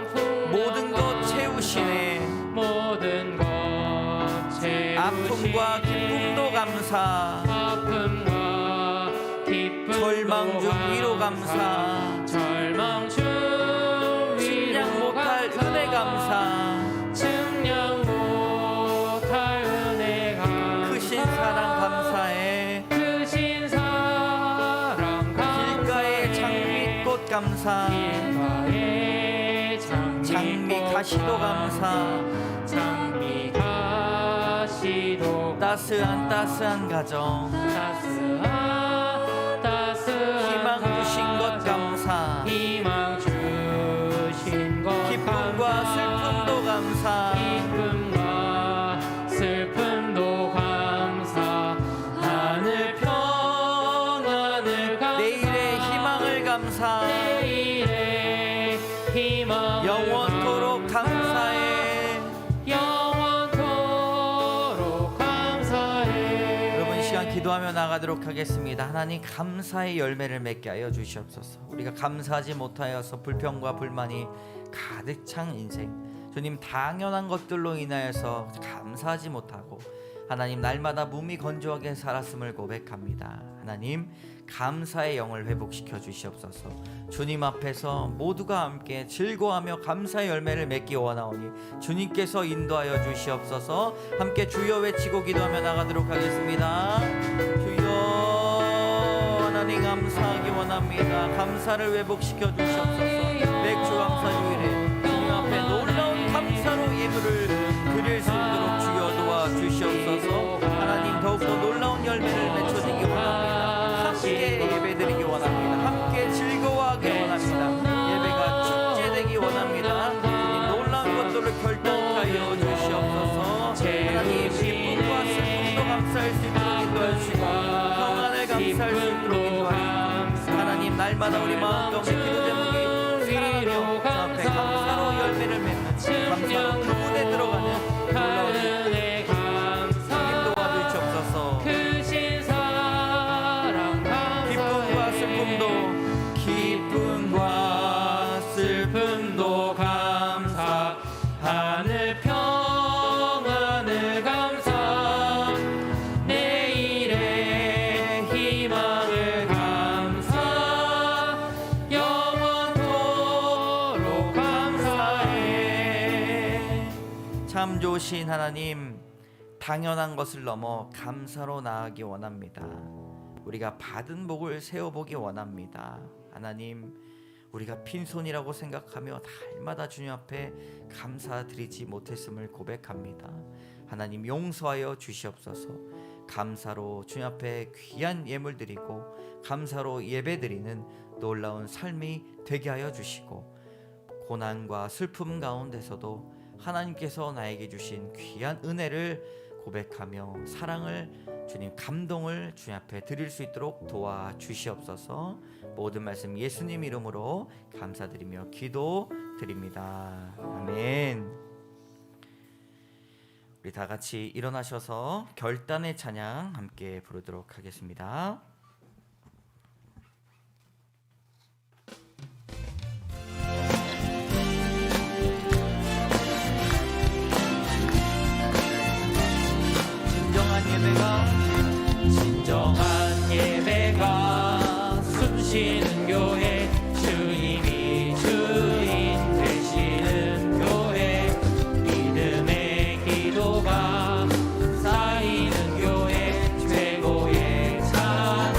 풍랑 모든 것 채우시네 모든 것 채우시네 아픔과 기쁨도 감사 아픔과 기쁨도 절망 중 위로 감사 절망 중 측량 위로 못할 은혜 감사 측량 못할 은혜 감사 크신 사랑 감사해 크신 사랑 감사 길가의 장미꽃 감사 길가의 장미 가시도 감사 장미 가시도 따스한 가정 따스한 희망 주신 것 감사 희망 주신 것 기쁨과 슬픔도 감사 기쁨과 슬픔도 감사 하늘 평안을 감사 내일의 희망을 감사 내일의 희망을 영원토록 감사해 영원토록 감사해. 여러분 이 시간 기도하며 나가도록 하겠습니다. 하나님 감사의 열매를 맺게 하여 주시옵소서. 우리가 감사하지 못하여서 불평과 불만이 가득 찬 인생 주님 당연한 것들로 인하여서 감사하지 못하고 하나님 날마다 몸이 건조하게 살았음을 고백합니다. 하나님 감사의 영을 회복시켜 주시옵소서. 주님 앞에서 모두가 함께 즐거워하며 감사의 열매를 맺기 원하오니 주님께서 인도하여 주시옵소서. 함께 주여 외치고 기도하며 나가도록 하겠습니다. 주여 하나님 감사하기 원합니다. 감사를 회복시켜 주시옵소서. 맥주 감사 주일에 주님 앞에 놀라운 감사로 예물을 드릴 수 있도록 주여 도와주시옵소서. 하나님 더욱더 놀라운 열매를 맺혀지기 원합니다. 함께 예배드리기 원합니다. 함께 즐거워하기 원합니다. 예배가 축제되기 원합니다. 주님 놀라운 것들을 결단하여 주시옵소서. 하나님 기쁨과 슬픔도 감사할 수 있도록 인도해 주시고 평안을 감사할 수 있도록 인도하여 주시고 하나님 날마다 우리 마음 가운데 기도 제목이 사랑하며 주 앞에 감사로 열매를 맺는 감사로 그분에 들어가는 놀라운 은혜 감사 주님 도와주시옵소서. 크신 사랑 감사 기쁨과 슬픔도 감사 하늘 평안을 감사 내일의 희망을 감사 영원토록 감사해. 참 좋으신 하나님 당연한 것을 넘어 감사로 나아가기 원합니다. 우리가 받은 복을 세워보기 원합니다. 하나님 우리가 빈손이라고 생각하며 날마다 주님 앞에 감사드리지 못했음을 고백합니다. 하나님 용서하여 주시옵소서. 감사로 주님 앞에 귀한 예물 드리고 감사로 예배 드리는 놀라운 삶이 되게 하여 주시고 고난과 슬픔 가운데서도 하나님께서 나에게 주신 귀한 은혜를 고백하며 사랑을 주님 감동을 주님 앞에 드릴 수 있도록 도와주시옵소서. 모든 말씀 예수님 이름으로 감사드리며 기도드립니다. 아멘. 우리 다 같이 일어나셔서 결단의 찬양 함께 부르도록 하겠습니다. 진정한 예배가 숨쉬는 교회 주님이 주인 되시는 교회 믿음의 기도가 쌓이는 교회 최고의 찬양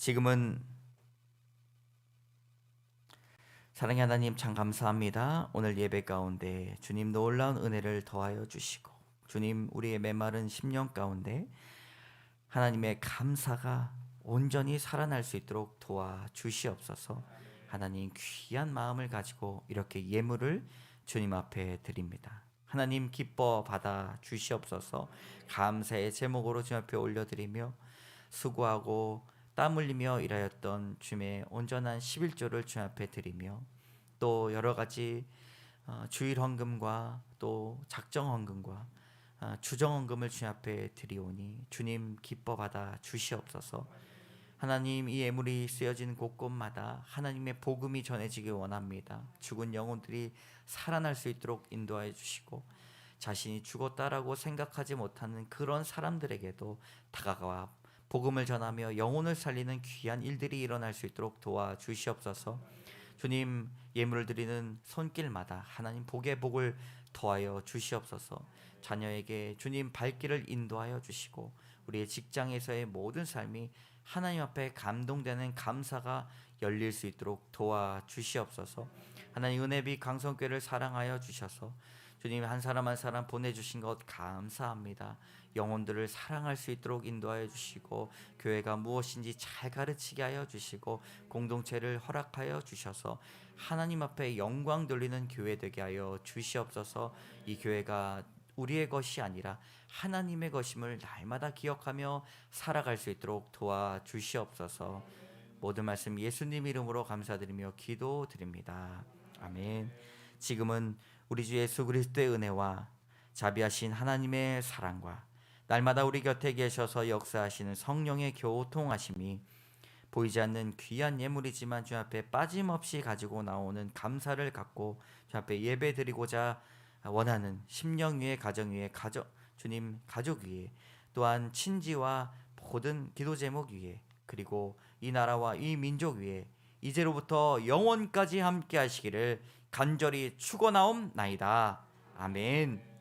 지금은 사랑의 하나님 참 감사합니다. 오늘 예배 가운데 주님 놀라운 은혜를 더하여 주시고 주님 우리의 메마른 심령 가운데 하나님의 감사가 온전히 살아날 수 있도록 도와주시옵소서. 하나님 귀한 마음을 가지고 이렇게 예물을 주님 앞에 드립니다. 하나님 기뻐 받아 주시옵소서. 감사의 제목으로 주님 앞에 올려드리며 수고하고 땀 흘리며 일하였던 주님의 온전한 11조를 주님 앞에 드리며 또 여러 가지 주일 헌금과 또 작정 헌금과 주정 헌금을 주님 앞에 드리오니 주님 기뻐 받아 주시옵소서. 하나님 이 예물이 쓰여진 곳곳마다 하나님의 복음이 전해지길 원합니다. 죽은 영혼들이 살아날 수 있도록 인도하여 주시고 자신이 죽었다라고 생각하지 못하는 그런 사람들에게도 다가가 복음을 전하며 영혼을 살리는 귀한 일들이 일어날 수 있도록 도와주시옵소서. 주님 예물을 드리는 손길마다 하나님 복의 복을 더하여 주시옵소서. 자녀에게 주님 발길을 인도하여 주시고 우리의 직장에서의 모든 삶이 하나님 앞에 감동되는 감사가 열릴 수 있도록 도와주시옵소서. 하나님 은혜비 강성교회를 사랑하여 주셔서 주님 한 사람 한 사람 보내주신 것 감사합니다. 영혼들을 사랑할 수 있도록 인도하여 주시고 교회가 무엇인지 잘 가르치게 하여 주시고 공동체를 허락하여 주셔서 하나님 앞에 영광 돌리는 교회 되게 하여 주시옵소서. 이 교회가 우리의 것이 아니라 하나님의 것임을 날마다 기억하며 살아갈 수 있도록 도와주시옵소서. 모든 말씀 예수님 이름으로 감사드리며 기도드립니다. 아멘. 지금은 우리 주 예수 그리스도의 은혜와 자비하신 하나님의 사랑과 날마다 우리 곁에 계셔서 역사하시는 성령의 교통하심이 보이지 않는 귀한 예물이지만 주 앞에 빠짐없이 가지고 나오는 감사를 갖고 주 앞에 예배드리고자 원하는 심령 위에 가정 위에 주님 가족 위에 또한 친지와 모든 기도 제목 위에 그리고 이 나라와 이 민족 위에 이제로부터 영원까지 함께 하시기를 간절히 축원하옵나이다. 아멘.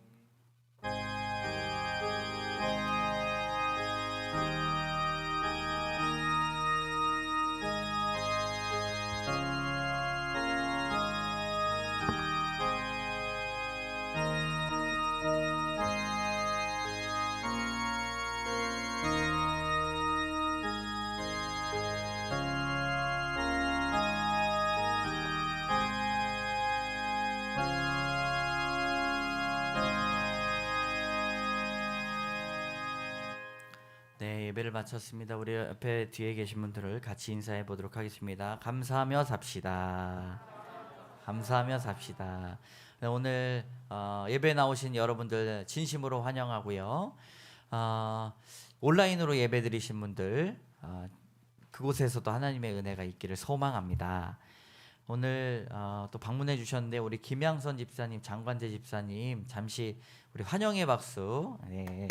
네, 예배를 마쳤습니다. 우리 옆에 뒤에 계신 분들을 같이 인사해 보도록 하겠습니다. 감사하며 삽시다. 감사하며 삽시다. 네, 오늘 예배 나오신 여러분들 진심으로 환영하고요. 온라인으로 예배 드리신 분들 그곳에서도 하나님의 은혜가 있기를 소망합니다. 오늘 또 방문해 주셨는데 우리 김양선 집사님, 장관재 집사님 잠시 우리 환영의 박수. 네. 네.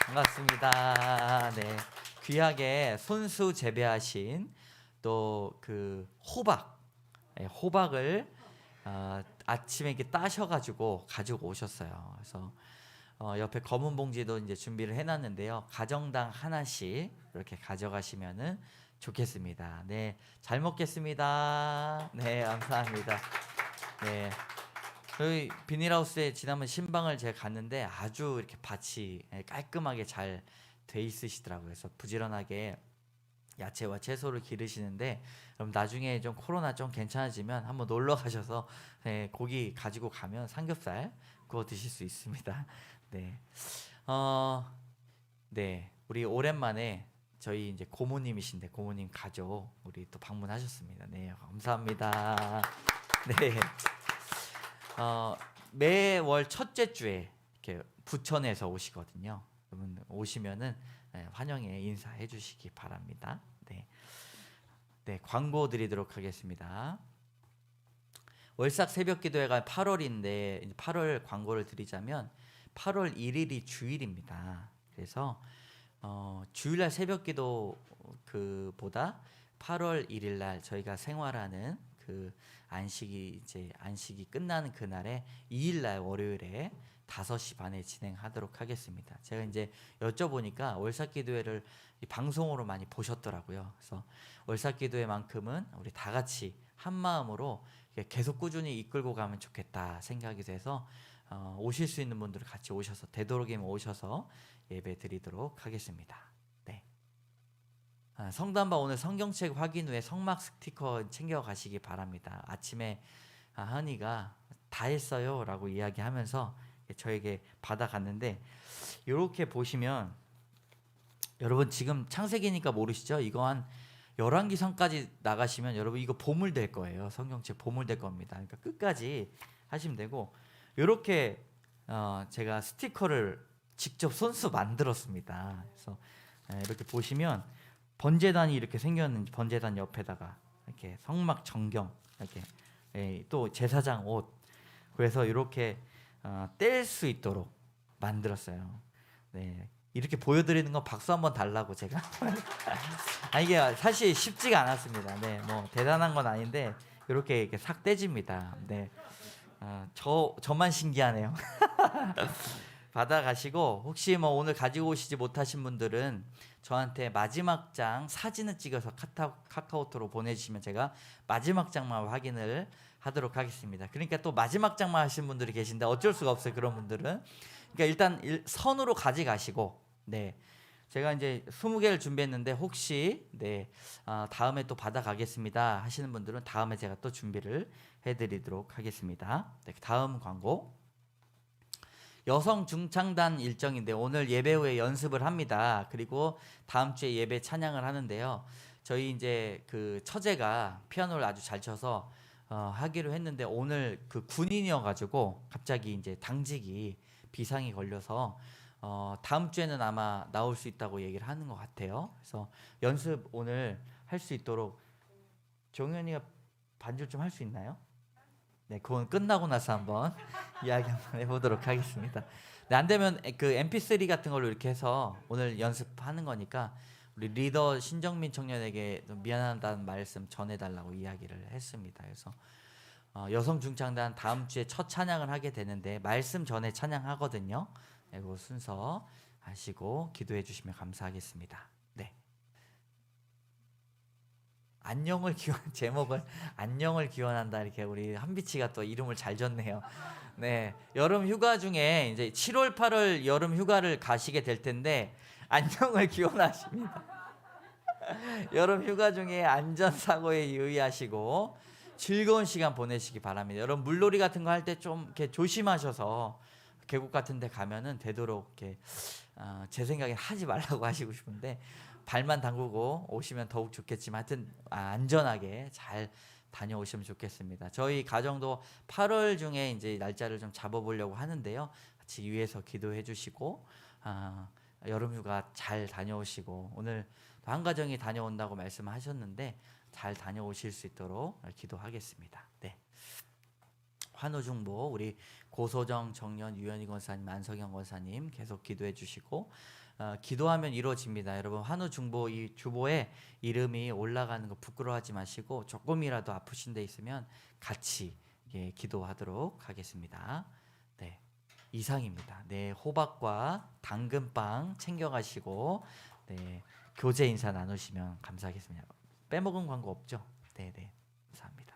반갑습니다. 네. 귀하게 손수 재배하신 또 그 호박을 아침에 이렇게 따셔가지고 가지고 오셨어요. 그래서 옆에 검은 봉지도 이제 준비를 해놨는데요. 가정당 하나씩 이렇게 가져가시면은 좋겠습니다. 네, 잘 먹겠습니다. 네, 감사합니다. 네. 저희 비닐하우스에 지난번 신방을 제가 갔는데 아주 이렇게 밭이 깔끔하게 잘 돼 있으시더라고요. 그래서 부지런하게 야채와 채소를 기르시는데 그럼 나중에 좀 코로나 좀 괜찮아지면 한번 놀러 가셔서 고기 가지고 가면 삼겹살 구워 드실 수 있습니다. 네, 네, 우리 오랜만에 저희 이제 고모님이신데 고모님 가족 우리 또 방문하셨습니다. 네, 감사합니다. 네. 매월 첫째 주에 이렇게 부천에서 오시거든요. 그러면 오시면은 환영에 인사해 주시기 바랍니다. 네, 네, 광고 드리도록 하겠습니다. 월삭 새벽기도회가 8월인데 8월 광고를 드리자면 8월 1일이 주일입니다. 그래서 주일날 새벽기도 그보다 8월 1일날 저희가 생활하는 그 안식이 끝나는 그날에 2일날 월요일에 5시 반에 진행하도록 하겠습니다. 제가 이제 여쭤보니까 월삭기도회를 이 방송으로 많이 보셨더라고요. 그래서 월삭기도회만큼은 우리 다 같이 한 마음으로 계속 꾸준히 이끌고 가면 좋겠다 생각이 돼서 오실 수 있는 분들은 같이 오셔서 되도록이면 오셔서 예배 드리도록 하겠습니다. 네. 성담바 오늘 성경책 확인 후에 성막 스티커 챙겨 가시기 바랍니다. 아침에 하은이가 다 했어요 라고 이야기하면서 저에게 받아갔는데, 이렇게 보시면 여러분 지금 창세기니까 모르시죠? 이거 한 열왕기상까지 나가시면 여러분 이거 보물 될 거예요. 성경책 보물 될 겁니다. 그러니까 끝까지 하시면 되고, 이렇게 제가 스티커를 직접 손수 만들었습니다. 그래서 이렇게 보시면 번제단이 이렇게 생겼는지, 번제단 옆에다가 이렇게 성막 정경, 이렇게 또 제사장 옷, 그래서 이렇게 뗄 수 있도록 만들었어요. 네, 이렇게 보여드리는 건 박수 한번 달라고 제가. 이게 사실 쉽지가 않았습니다. 네, 뭐 대단한 건 아닌데 이렇게 싹 떼집니다. 네, 저만 신기하네요. 받아가시고, 혹시 뭐 오늘 가지고 오시지 못하신 분들은 저한테 마지막 장 사진을 찍어서 카카오톡으로 보내주시면 제가 마지막 장만 확인을 하도록 하겠습니다. 그러니까 또 마지막 장만 하신 분들이 계신데 어쩔 수가 없어요. 그런 분들은. 그러니까 일단 선으로 가져가시고, 네, 제가 이제 20개를 준비했는데 혹시 다음에 또 받아가겠습니다 하시는 분들은 다음에 제가 또 준비를 해드리도록 하겠습니다. 네, 다음 광고. 여성 중창단 일정인데 오늘 예배 후에 연습을 합니다. 그리고 다음 주에 예배 찬양을 하는데요. 저희 이제 그 처제가 피아노를 아주 잘 쳐서 하기로 했는데, 오늘 그 군인이어가지고 갑자기 이제 당직이 비상이 걸려서 다음 주에는 아마 나올 수 있다고 얘기를 하는 것 같아요. 그래서 연습 오늘 할 수 있도록 종현이가 반주 좀 할 수 있나요? 네, 그건 끝나고 나서 한번 이야기 한번 해보도록 하겠습니다. 네, 안 되면 그 MP3 같은 걸로 이렇게 해서 오늘 연습하는 거니까 우리 리더 신정민 청년에게 좀 미안하다는 말씀 전해달라고 이야기를 했습니다. 그래서 여성 중창단 다음 주에 첫 찬양을 하게 되는데 말씀 전에 찬양하거든요. 네, 그 순서 하시고 기도해 주시면 감사하겠습니다. 네. 안녕을 기원, 제목을 안녕을 기원한다, 이렇게 우리 한비치가 또 이름을 잘 졌네요. 네, 여름 휴가 중에 이제 7월 8월 여름 휴가를 가시게 될 텐데 안녕을 기원하십니다. 여름 휴가 중에 안전사고에 유의하시고 즐거운 시간 보내시기 바랍니다. 여러분 물놀이 같은 거 할 때 좀 이렇게 조심하셔서 계곡 같은 데 가면은 되도록 이렇게 제 생각엔 하지 말라고 하시고 싶은데 발만 담그고 오시면 더욱 좋겠지만 하여튼 안전하게 잘 다녀오시면 좋겠습니다. 저희 가정도 8월 중에 이제 날짜를 좀 잡아보려고 하는데요. 같이 위해서 기도해 주시고 여름휴가 잘 다녀오시고, 오늘 한 가정이 다녀온다고 말씀하셨는데 잘 다녀오실 수 있도록 기도하겠습니다. 네. 환우중보 우리 고소정, 정연, 유현희 권사님, 안석영 권사님 계속 기도해 주시고, 기도하면 이루어집니다. 여러분 환우중보 이 주보에 이름이 올라가는 거 부끄러워하지 마시고 조금이라도 아프신 데 있으면 같이 기도하도록 하겠습니다. 네, 이상입니다. 네, 호박과 당근빵 챙겨가시고 교제 인사 나누시면 감사하겠습니다. 빼먹은 광고 없죠? 네, 감사합니다.